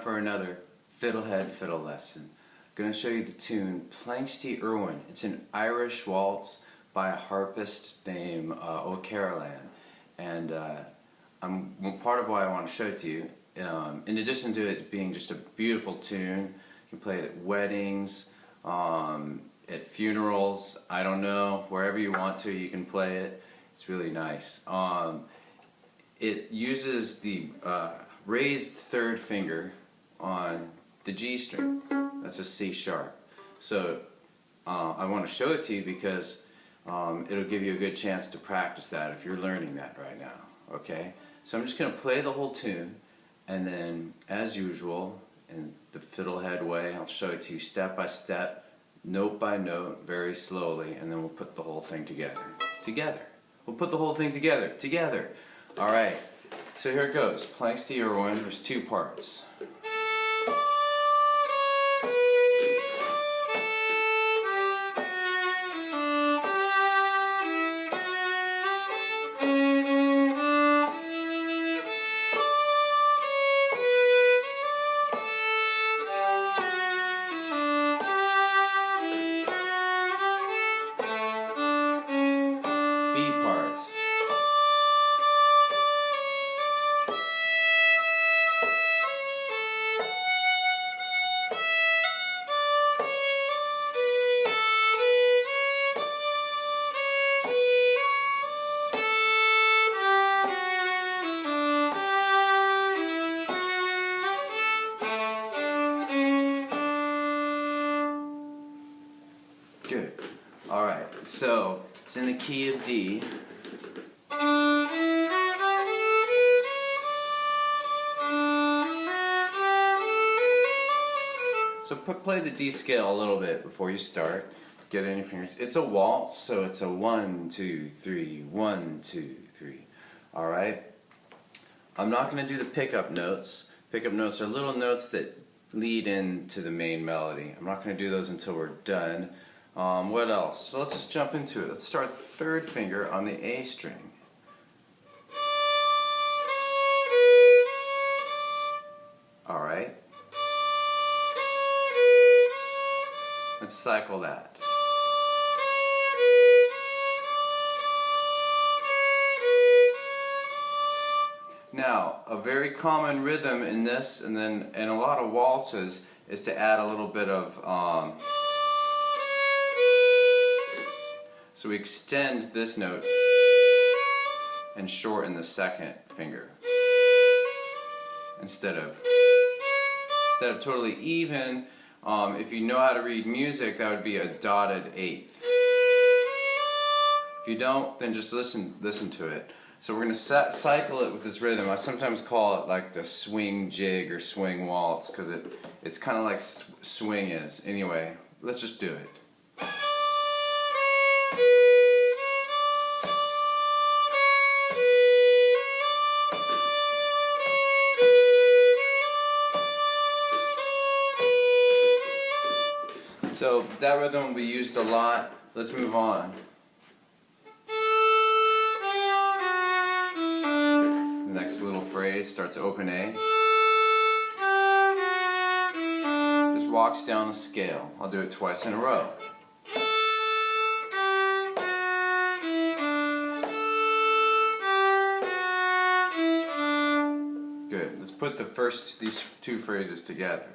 for another Fiddlehead fiddle lesson. I'm going to show you the tune Planxty Irwin. It's an Irish waltz by a harpist named O'Carolan. And part of why I want to show it to you, in addition to it being just a beautiful tune, you can play it at weddings, at funerals, I don't know, wherever you want to you can play it. It's really nice. It uses the raised third finger on the G string. That's a C sharp. So I want to show it to you because it'll give you a good chance to practice that if you're learning that right now. Okay? So I'm just going to play the whole tune, and then as usual in the Fiddlehead way, I'll show it to you step by step, note by note, very slowly, and then we'll put the whole thing together. We'll put the whole thing together. Alright, so here it goes. Planxty Irwin, there's two parts. B part. Good. Alright, so it's in the key of D. So play the D scale a little bit before you start. Get it in your fingers. It's a waltz, so it's a 1, 2, 3, 1, 2, 3. Alright? I'm not going to do the pickup notes. Pickup notes are little notes that lead into the main melody. I'm not going to do those until we're done. What else? So let's just jump into it. Let's start third finger on the A string. Alright? Let's cycle that. Now, a very common rhythm in this and then in a lot of waltzes is to add a little bit of so we extend this note and shorten the second finger. Instead of totally even, if you know how to read music, that would be a dotted eighth. If you don't, then just listen to it. So we're going to cycle it with this rhythm. I sometimes call it like the swing jig or swing waltz because it's kind of like swing is. Anyway, let's just do it. So that rhythm will be used a lot. Let's move on. The next little phrase starts open A. Just walks down the scale. I'll do it twice in a row. Good. Let's put these two phrases together.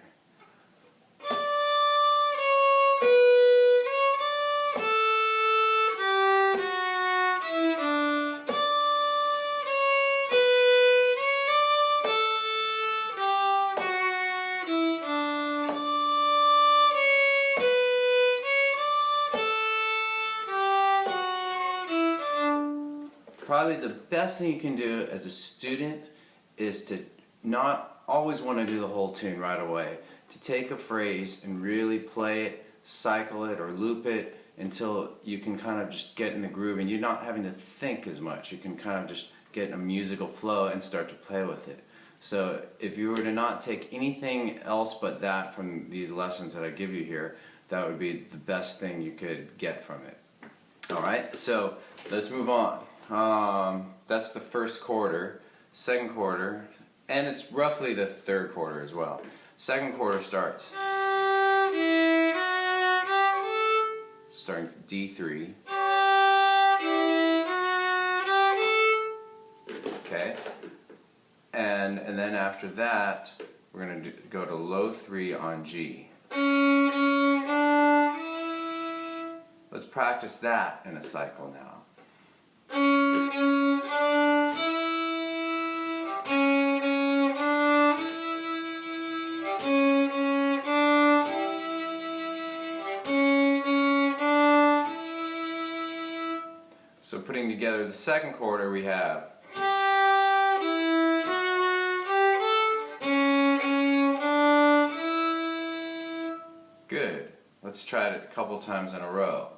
Probably the best thing you can do as a student is to not always want to do the whole tune right away. To take a phrase and really play it, cycle it, or loop it until you can kind of just get in the groove and you're not having to think as much. You can kind of just get in a musical flow and start to play with it. So if you were to not take anything else but that from these lessons that I give you here, that would be the best thing you could get from it. Alright, so let's move on. That's the first quarter, second quarter, and it's roughly the third quarter as well. Second quarter starts starting with D3. Okay, and then after that we're going to go to low 3 on G. Let's practice that in a cycle now. So putting together the second quarter, we have good. Let's try it a couple times in a row.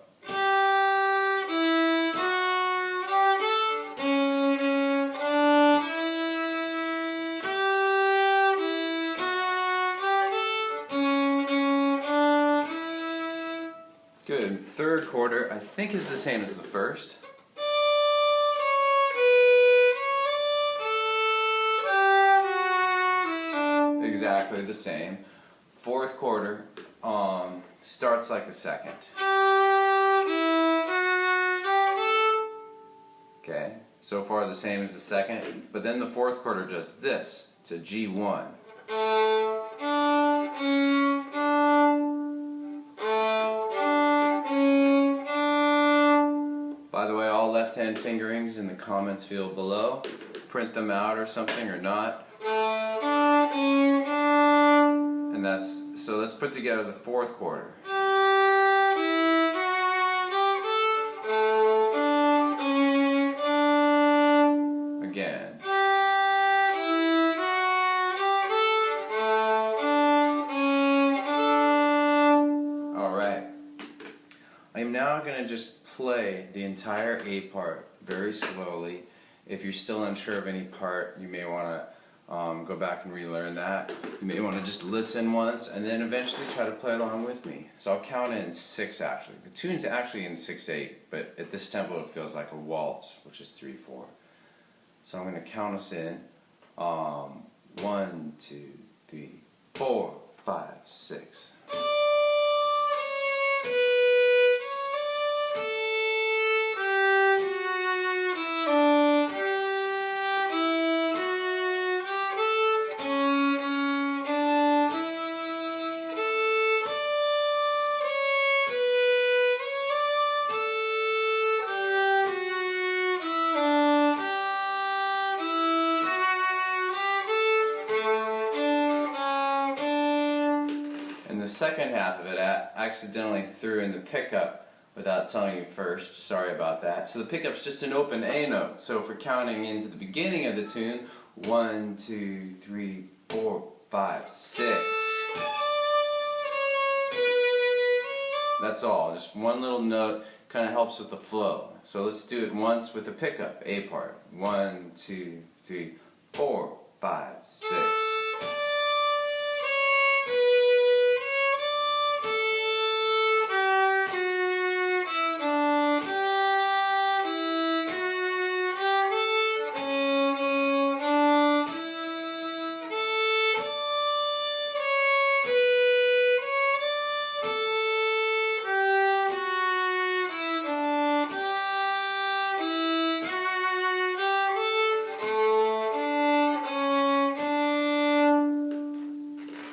Good. Third quarter, I think, is the same as the first. Exactly the same. Fourth quarter starts like the second. Okay, so far the same as the second, but then the fourth quarter does this to G1. By the way, all left-hand fingerings in the comments field below. Print them out or something or not. And so let's put together the fourth quarter. Again. Alright. I am now going to just play the entire A part very slowly. If you're still unsure of any part, you may want to go back and relearn that. You may want to just listen once and then eventually try to play along with me. So I'll count in 6 actually. The tune's actually in 6/8, but at this tempo it feels like a waltz, which is 3/4. So I'm going to count us in 1, 2, 3, 4, 5, 6. The second half of it, I accidentally threw in the pickup without telling you first. Sorry about that. So the pickup's just an open A note. So if we're counting into the beginning of the tune, 1, 2, 3, 4, 5, 6. That's all. Just one little note kind of helps with the flow. So let's do it once with the pickup, A part. 1, 2, 3, 4, 5, 6.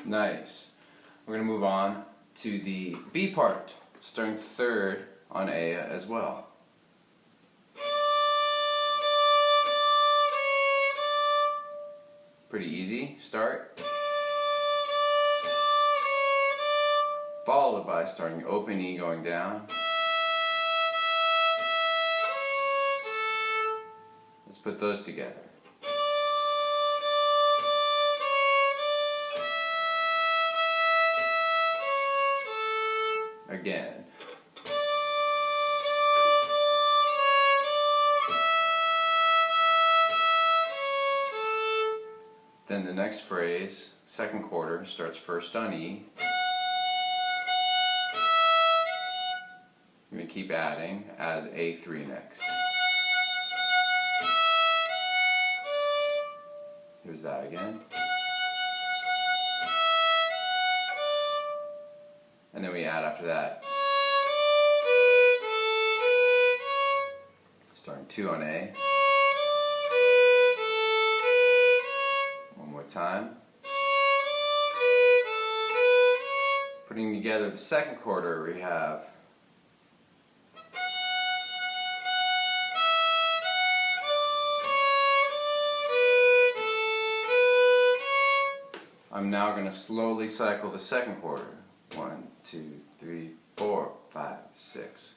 Nice. We're going to move on to the B part, starting third on A as well. Pretty easy start. Followed by starting open E going down. Let's put those together. Again. Then the next phrase, second quarter, starts first on E. I'm going to keep adding, add A3 next. Here's that again. and then we add after that. Starting 2 on A. One more time. Putting together the second quarter, we have I'm now going to slowly cycle the second quarter. 1, 2, 3, 4, 5, 6.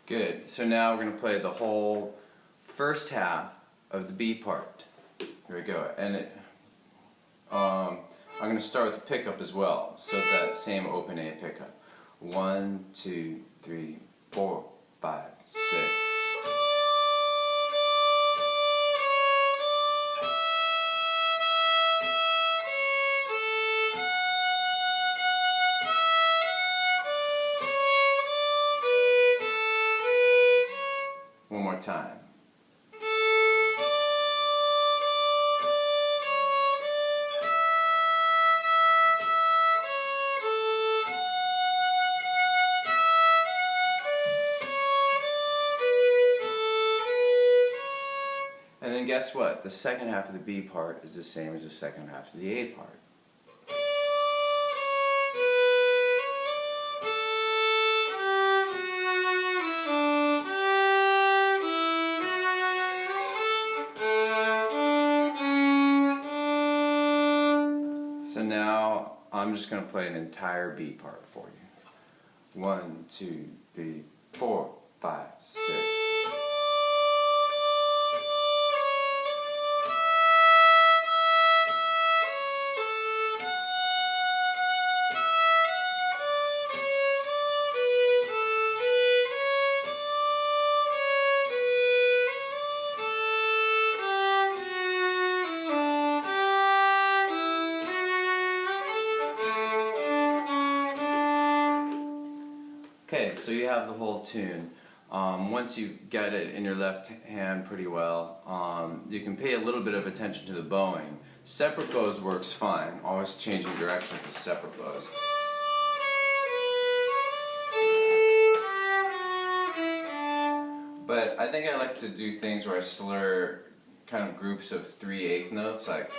Good. So now we're going to play the whole first half of the B part. Here we go. And I'm going to start with the pickup as well. So that same open A pickup. 1, 2, 3, 4, 5, 6. One more time. And then guess what? The second half of the B part is the same as the second half of the A part. So now I'm just going to play an entire B part for you. 1, 2, 3, 4, 5, 6. Okay, so you have the whole tune. Once you get it in your left hand pretty well, you can pay a little bit of attention to the bowing. Separate bows works fine, always changing directions to separate bows. But I think I like to do things where I slur kind of groups of 3/8 notes, like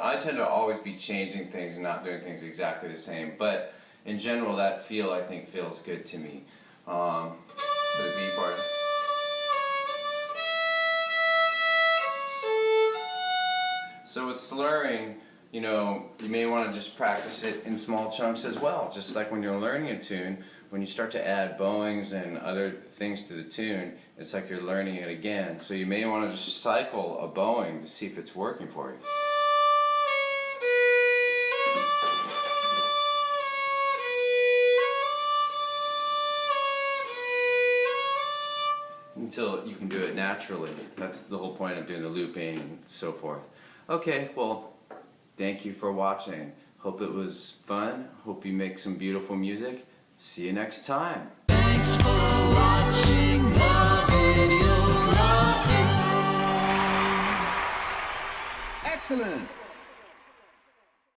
I tend to always be changing things and not doing things exactly the same, but in general that feel I think feels good to me for the B part. So with slurring, you know, you may want to just practice it in small chunks as well, just like when you're learning a tune. When you start to add bowings and other things to the tune, it's like you're learning it again. So you may want to just cycle a bowing to see if it's working for you. Until you can do it naturally. That's the whole point of doing the looping and so forth. Okay, well, thank you for watching. Hope it was fun. Hope you make some beautiful music. See you next time. Thanks for watching.